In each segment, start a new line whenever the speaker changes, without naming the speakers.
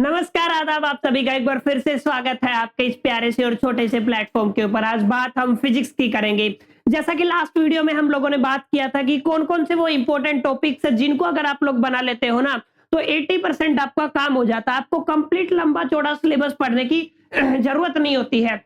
नमस्कार, आदाब। आप सभी का एक बार फिर से स्वागत है आपके इस प्यारे से और छोटे से प्लेटफॉर्म के ऊपर। आज बात हम फिजिक्स की करेंगे। जैसा कि लास्ट वीडियो में हम लोगों ने बात किया था कि कौन-कौन से वो इंपॉर्टेंट टॉपिक्स हैं जिनको अगर आप लोग बना लेते हो ना, तो 80% आपका काम हो जाता है। आपको कंप्लीट लंबा चौड़ा सिलेबस पढ़ने की जरूरत नहीं होती है।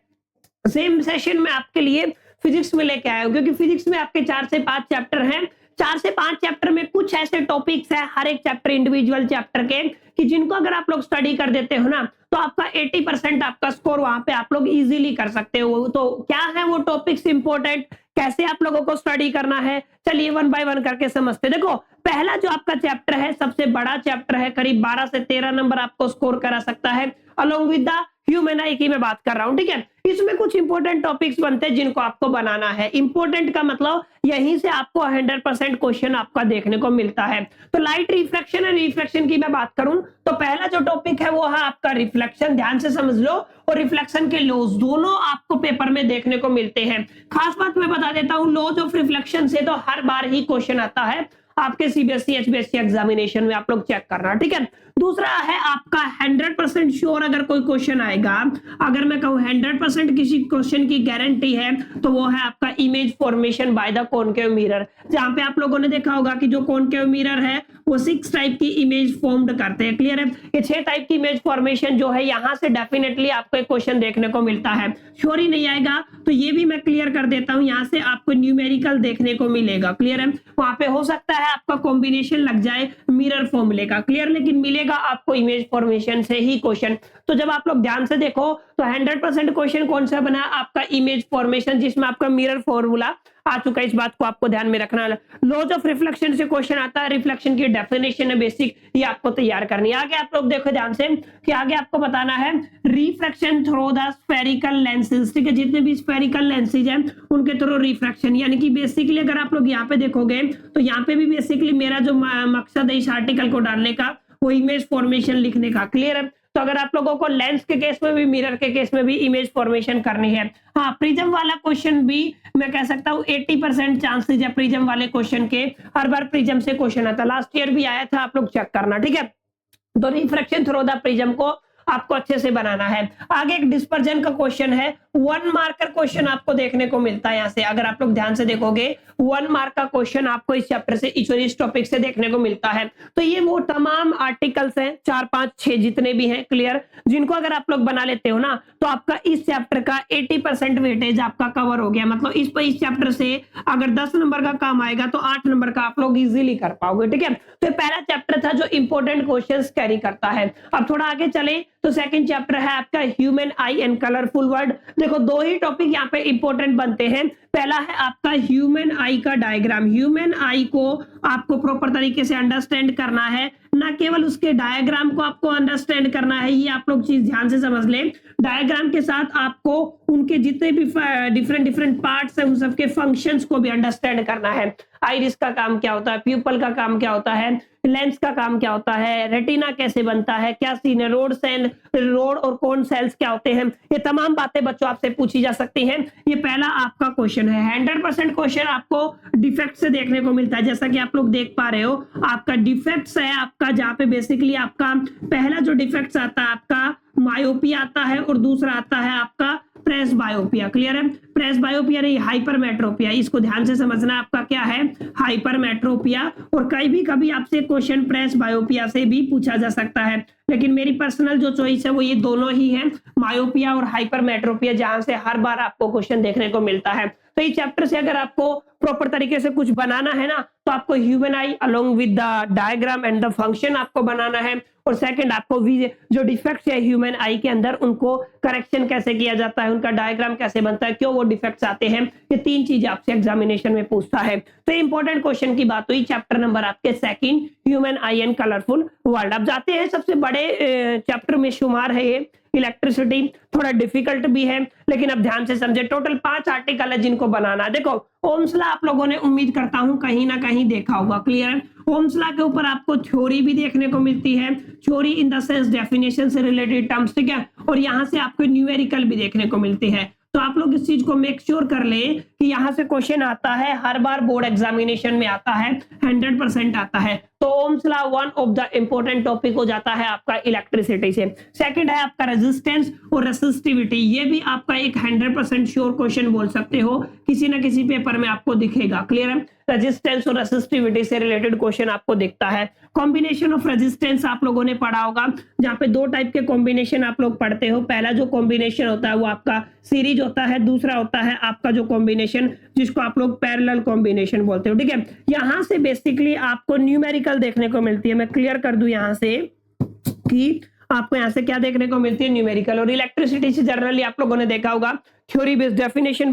सेम सेशन में आपके लिए फिजिक्स में लेके आया हूं, क्योंकि फिजिक्स में आपके 4 से 5 चैप्टर हैं। 4 से 5 चैप्टर में कुछ ऐसे टॉपिक्स हैं, हर एक चैप्टर इंडिविजुअल चैप्टर के, कि जिनको अगर आप लोग स्टडी कर देते हो ना, तो आपका 80% आपका स्कोर वहां पे आप लोग इजीली कर सकते हो। तो क्या है वो टॉपिक्स इंपॉर्टेंट, कैसे आप लोगों को स्टडी करना है, चलिए वन बाय वन करके समझते। देखो, पहला जो आपका चैप्टर है सबसे बड़ा चैप्टर है, करीब 12 से 13 नंबर आपको स्कोर करा सकता है। अलोंग विद द ह्यूमन आई की मैं बात कर रहा हूं, ठीक है। इसमें कुछ इंपॉर्टेंट टॉपिक्स बनते हैं जिनको आपको बनाना है। इंपॉर्टेंट का मतलब यहीं से आपको 100% क्वेश्चन आपका देखने को मिलता है। तो लाइट रिफ्लेक्शन और रिफ्लेक्शन की मैं बात करूं तो पहला जो टॉपिक है वो है आपका रिफ्लेक्शन। ध्यान से समझ लो, और रिफ्लेक्शन के लॉज दोनों आपको पेपर में देखने को मिलते हैं। खास बात मैं बता देता हूं, लॉज ऑफ रिफ्लेक्शन से तो हर बार ही क्वेश्चन आता है आपके सीबीएसई एचबीएससी एग्जामिनेशन में, आप लोग चेक करना, ठीक है। दूसरा है आपका 100% श्योर अगर कोई क्वेश्चन आएगा, अगर मैं कहूं 100% किसी क्वेश्चन की गारंटी है, तो वो है आपका image formation by the concave mirror. जहां पे आप लोगों ने देखा होगा कि जो कॉनकेव मिरर है वो 6 टाइप की इमेज फॉर्म्ड करते हैं। क्लियर है? ये 6 टाइप की इमेज फॉर्मेशन जो है, यहां से डेफिनेटली आपको एक क्वेश्चन देखने को मिलता है। श्योर ही नहीं आएगा तो ये भी मैं क्लियर कर देता हूं, यहां से आपको न्यूमेरिकल देखने को मिलेगा। क्लियर है? वहां पे हो सकता है आपका कॉम्बिनेशन लग जाए मिरर फॉर्मूले का, क्लियर, लेकिन मिलेगा आपको इमेज फॉर्मेशन से ही क्वेश्चन। तो जब आप लोग ध्यान से देखो तो 100% क्वेश्चन कौन सा बना, आपका इमेज फॉर्मेशन, जिसमें आपका मिरर फॉर्मूला आ चुका है। इस बात को आपको ध्यान में रखना है। लॉज ऑफ रिफ्लेक्शन से क्वेश्चन आता है, रिफ्लेक्शन की डेफिनेशन है बेसिक, ये आपको तैयार करनी है। आगे आप लोग देखो ध्यान से कि आगे आपको बताना है reflection through the spherical lenses, ठीक है। जितने भी स्फेरिकल लेंसेज हैं उनके थ्रू रिफ्लेक्शन, यानी कि बेसिकली अगर आप लोग यहाँ पे देखोगे तो यहाँ पे भी बेसिकली मेरा जो मकसद है इस आर्टिकल को डालने का, वो इमेज फॉर्मेशन लिखने का। क्लियर है? तो अगर आप लोगों को लेंस के केस में भी, मिरर के केस में भी इमेज फॉर्मेशन करनी है। हाँ, प्रिज्म वाला क्वेश्चन भी मैं कह सकता हूँ 80% चांसेस है प्रिज्म वाले क्वेश्चन के। हर बार प्रिज्म से क्वेश्चन आता, लास्ट ईयर भी आया था, आप लोग चेक करना, ठीक है। तो रिफ्रैक्शन थ्रू द प्रिज्म को आपको अच्छे से बनाना है। आगे एक डिस्पर्जन का क्वेश्चन है, 1 मार्कर क्वेश्चन आपको देखने को मिलता है यहाँ से। अगर आप लोग ध्यान से देखोगे 1 मार्क का क्वेश्चन आपको इस चैप्टर से, इस टॉपिक से देखने को मिलता है। तो ये वो तमाम आर्टिकल्स हैं, 4 5 6 जितने भी हैं, क्लियर, जिनको अगर आप लोग बना लेते हो ना, तो आपका इस चैप्टर का 80% वेटेज आपका कवर हो गया। मतलब इस चैप्टर से अगर 10 नंबर का काम आएगा तो 8 नंबर का आप लोग इजीली कर पाओगे, ठीक है। तो पहला चैप्टर था जो इंपॉर्टेंट क्वेश्चंस कैरी करता है। अब थोड़ा आगे चले तो सेकंड चैप्टर है आपका human I and colourful world. देखो, 2 ही टॉपिक यहाँ पे इंपॉर्टेंट बनते हैं। पहला है आपका ह्यूमन आई का डायग्राम। ह्यूमन आई को आपको प्रॉपर तरीके से अंडरस्टैंड करना है, ना केवल उसके डायग्राम को आपको अंडरस्टैंड करना है। ये आप लोग चीज ध्यान से समझ लें। डायग्राम के साथ आपको उनके जितने भी डिफरेंट पार्ट्स हैं उन सबके फंक्शंस को भी अंडरस्टैंड करना है। आइरिस का काम क्या होता है, प्यूपल का काम क्या होता है, लेंस का काम क्या होता है, रेटिना कैसे बनता है, क्या सीन है, रोड और कोन सेल्स क्या होते हैं, ये तमाम बातें बच्चों आपसे पूछी जा सकती हैं। ये पहला आपका क्वेश्चन है। 100% क्वेश्चन आपको डिफेक्ट से देखने को मिलता है। जैसा कि आप लोग देख पा रहे हो, आपका डिफेक्ट्स है आपका, जहां पे बेसिकली आपका पहला जो डिफेक्ट्स आता है आपका मायोपिया आता है, और दूसरा आता है आपका प्रेस बायोपिया। क्लियर है? प्रेस बायोपिया नहीं, हाइपरमेट्रोपिया। इसको ध्यान से समझना, आपका क्या है, हाइपरमेट्रोपिया। और कभी आपसे क्वेश्चन प्रेस बायोपिया से भी पूछा जा सकता है, लेकिन मेरी पर्सनल जो चॉइस है वो ये दोनों ही है, मायोपिया और हाइपरमेट्रोपिया, जहां से हर बार आपको क्वेश्चन देखने को मिलता है। तो इस चैप्टर से अगर आपको प्रॉपर तरीके से कुछ बनाना है ना, तो आपको human I along with the diagram and the function आपको बनाना है। और सेकंड, आपको जो डिफेक्ट्स है ह्यूमन आई के अंदर, उनको करेक्शन कैसे किया जाता है, उनका डायग्राम कैसे बनता है, क्यों वो डिफेक्ट्स आते हैं, ये 3 चीजें आपसे एग्जामिनेशन में पूछता है। तो इंपॉर्टेंट क्वेश्चन की बात हुई, चैप्टर नंबर आपके second, human I and colourful world. अब जाते हैं सबसे बड़े चैप्टर में शुमार है ये इलेक्ट्रिसिटी। थोड़ा डिफिकल्ट भी है, लेकिन अब ध्यान से समझे। टोटल 5 आर्टिकल है जिनको बनाना है। देखो, ओम्स लॉ आप लोगों ने उम्मीद करता हूं कहीं ना कहीं देखा होगा। क्लियर है? ओम्स लॉ के ऊपर आपको थ्योरी भी देखने को मिलती है, theory in the sense definition से रिलेटेड टर्म्स, ठीक है। और यहाँ से आपको न्यूमेरिकल भी देखने को मिलती है। तो आप लोग इस चीज को मेक श्योर कर लें कि यहाँ से क्वेश्चन आता है, हर बार बोर्ड एग्जामिनेशन में आता है, 100% आता है। तो Ohm's law one of the important topic हो जाता है आपका इलेक्ट्रिसिटी से। सेकंड है आपका रेजिस्टेंस और रेसिस्टिविटी, ये भी आपका एक 100% श्योर क्वेश्चन बोल सकते हो, किसी ना किसी पेपर में आपको दिखेगा। क्लियर है, रेजिस्टेंस और रेसिस्टिविटी से रिलेटेड क्वेश्चन आपको दिखता है। कॉम्बिनेशन ऑफ रेजिस्टेंस आप लोगों ने पढ़ा होगा, जहां पे दो टाइप के कॉम्बिनेशन आप लोग पढ़ते हो। पहला जो कॉम्बिनेशन होता है वो आपका सीरीज होता है, दूसरा होता है आपका जो कॉम्बिनेशन जिसको आप लोग पैरेलल कॉम्बिनेशन बोलते हो। ठीक है, यहां से बेसिकली आपको न्यूमेरिकल देखने को मिलती है। मैं क्लियर कर दूं यहां से कि आपको यहां से क्या देखने को मिलती है, न्यूमेरिकल। और इलेक्ट्रिसिटी से जनरली आप लोगों ने देखा होगा थ्योरी बेस्ड, डेफिनेशन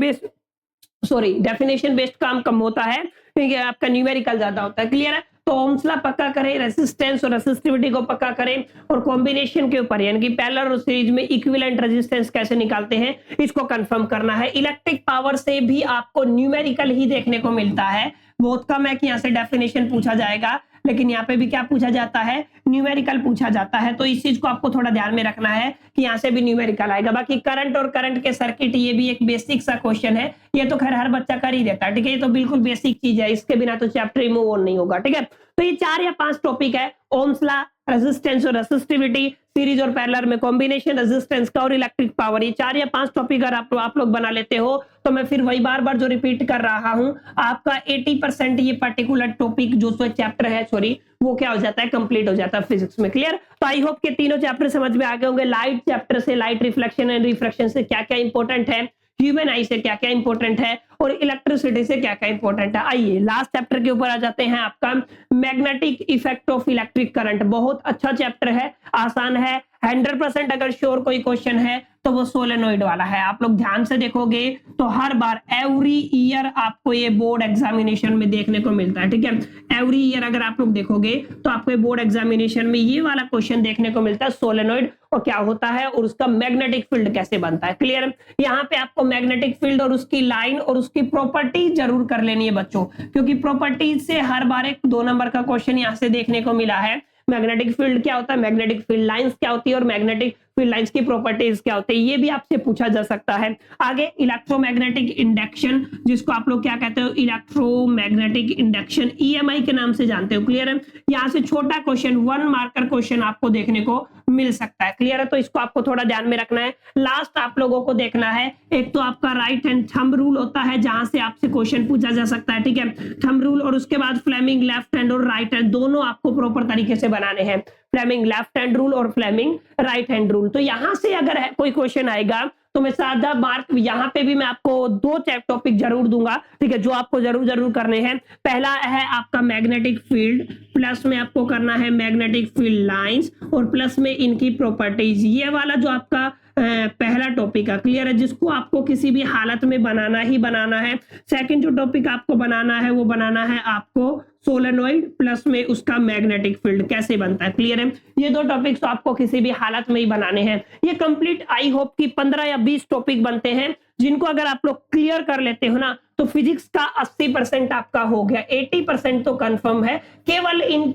बेस्ड काम कम होता है, ठीक है, आपका न्यूमेरिकल ज्यादा होता है। क्लियर है, तो ओम्स लॉ पक्का करें, रेजिस्टेंस और रेसिस्टिविटी को पक्का करें, और कॉम्बिनेशन के ऊपर यानी कि पैरेलल और सीरीज में इक्विवेलेंट रेजिस्टेंस कैसे निकालते हैं इसको कंफर्म करना है। इलेक्ट्रिक पावर से भी आपको न्यूमेरिकल ही देखने को मिलता है, बहुत कम है कि यहाँ से डेफिनेशन पूछा जाएगा, लेकिन यहाँ पे भी क्या पूछा जाता है, न्यूमेरिकल पूछा जाता है। तो इस चीज को आपको थोड़ा ध्यान में रखना है कि यहाँ से भी न्यूमेरिकल आएगा। बाकी करंट और करंट के सर्किट, ये भी एक बेसिक सा क्वेश्चन है, ये तो खैर हर बच्चा कर ही देता है। ठीक है, ये तो बिल्कुल बेसिक चीज है, इसके बिना तो चैप्टर मूव ऑन नहीं होगा। ठीक है, तो ये 4 या 5 टॉपिक है, ओम्स लॉ, रेजिस्टेंस और रेसिस्टिविटी, सीरीज और पैरेलल में कॉम्बिनेशन, रेजिस्टेंस का और इलेक्ट्रिक पावर। ये 4 या 5 टॉपिक अगर आप लोग बना लेते हो तो मैं फिर वही बार बार जो रिपीट कर रहा हूं, आपका 80% ये पर्टिकुलर टॉपिक जो चैप्टर है सॉरी वो क्या हो जाता है, कंप्लीट हो जाता है फिजिक्स में। क्लियर, तो आई होप के तीनों चैप्टर समझ में आ गए होंगे। लाइट चैप्टर से, लाइट रिफ्लेक्शन एंड रिफ्रैक्शन से क्या क्या इंपॉर्टेंट है, ह्यूमन आई से क्या क्या इंपॉर्टेंट है, और इलेक्ट्रिसिटी से क्या क्या इंपॉर्टेंट है। आइए लास्ट चैप्टर के ऊपर आ जाते हैं, आपका magnetic effect of electric current. बहुत अच्छा चैप्टर है, आसान है, 100% अगर श्योर कोई क्वेश्चन है तो वो सोलेनोइड वाला है। आप लोग ध्यान से देखोगे तो हर बार एवरी ईयर आपको ये बोर्ड एग्जामिनेशन में देखने को मिलता है। ठीक है, एवरी ईयर अगर आप लोग देखोगे तो आपको बोर्ड एग्जामिनेशन में ये वाला क्वेश्चन देखने को मिलता है, सोलेनोइड और क्या होता है और उसका मैग्नेटिक फील्ड कैसे बनता है। क्लियर, यहाँ पे आपको मैग्नेटिक फील्ड और उसकी लाइन और उसकी प्रॉपर्टी जरूर कर लेनी है बच्चों, क्योंकि प्रॉपर्टीज से हर बार एक 2 नंबर का क्वेश्चन यहाँ से देखने को मिला है। मैग्नेटिक फील्ड क्या होता है, मैग्नेटिक फील्ड लाइंस क्या होती है, और मैग्नेटिक फील्ड लाइंस की प्रॉपर्टीज क्या होती है, ये भी आपसे पूछा जा सकता है। आगे इलेक्ट्रोमैग्नेटिक इंडक्शन, जिसको आप लोग क्या कहते हो, इलेक्ट्रोमैग्नेटिक इंडक्शन, ईएमआई के नाम से जानते हो। क्लियर है, यहाँ से छोटा क्वेश्चन 1 मार्कर क्वेश्चन आपको देखने को मिल सकता है। क्लियर है, तो इसको आपको थोड़ा ध्यान में रखना है। लास्ट आप लोगों को देखना है, एक तो आपका राइट हैंड थंब रूल होता है जहां से आपसे क्वेश्चन पूछा जा सकता है। ठीक है, थंब रूल, और उसके बाद फ्लेमिंग लेफ्ट हैंड और राइट हैंड दोनों आपको प्रॉपर तरीके से बनाने हैं, फ्लेमिंग लेफ्ट हैंड रूल और फ्लेमिंग राइट हैंड रूल। तो यहां से अगर कोई क्वेश्चन आएगा तो मैं सादा मार्क यहाँ पे भी मैं आपको 2 टॉपिक जरूर दूंगा। ठीक है, जो आपको जरूर करने हैं। पहला है आपका मैग्नेटिक फील्ड, प्लस में आपको करना है मैग्नेटिक फील्ड लाइंस, और प्लस में इनकी प्रॉपर्टीज। ये वाला जो आपका पहला टॉपिक है, क्लियर है, जिसको आपको किसी भी हालत में बनाना ही बनाना है। सेकंड जो टॉपिक आपको बनाना है वो बनाना है आपको सोलेनोइड प्लस में उसका मैग्नेटिक फील्ड कैसे बनता है। क्लियर है, ये 2 टॉपिक्स तो आपको किसी भी हालत में ही बनाने हैं। ये कंप्लीट आई होप कि 15 या 20 टॉपिक बनते हैं, जिनको अगर आप लोग क्लियर कर लेते हो ना तो फिजिक्स का 80% आपका हो गया, 80% तो कंफर्म है। केवल इन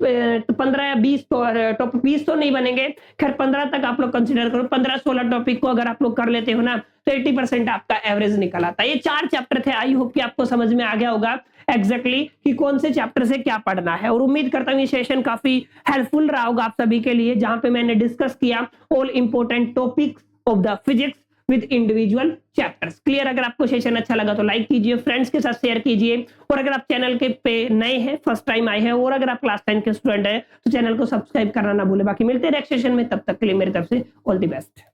15 या 20 टॉपिक, 20 तो नहीं बनेंगे, खैर 15 तक आप लोग कंसीडर करो। 15-16 टॉपिक को अगर आप लोग कर लेते हो ना तो 80% आपका एवरेज निकल आता है। ये 4 चैप्टर थे, आई होप कि आपको समझ में आ गया होगा एग्जैक्टली कि कौन से चैप्टर से क्या पढ़ना है। और उम्मीद करता हूँ ये सेशन काफी हेल्पफुल रहा होगा आप सभी के लिए, जहां पे मैंने डिस्कस किया all important topics of the physics with individual chapters. Clear, अगर आपको सेशन अच्छा लगा तो लाइक कीजिए, फ्रेंड्स के साथ शेयर कीजिए, और अगर आप चैनल के पे नए हैं, फर्स्ट टाइम आए हैं, और अगर आप क्लास 10 के स्टूडेंट हैं तो चैनल को सब्सक्राइब करना ना भूले। बाकी मिलते हैं नेक्स्ट सेशन में, तब तक के लिए मेरी तरफ से ऑल द बेस्ट।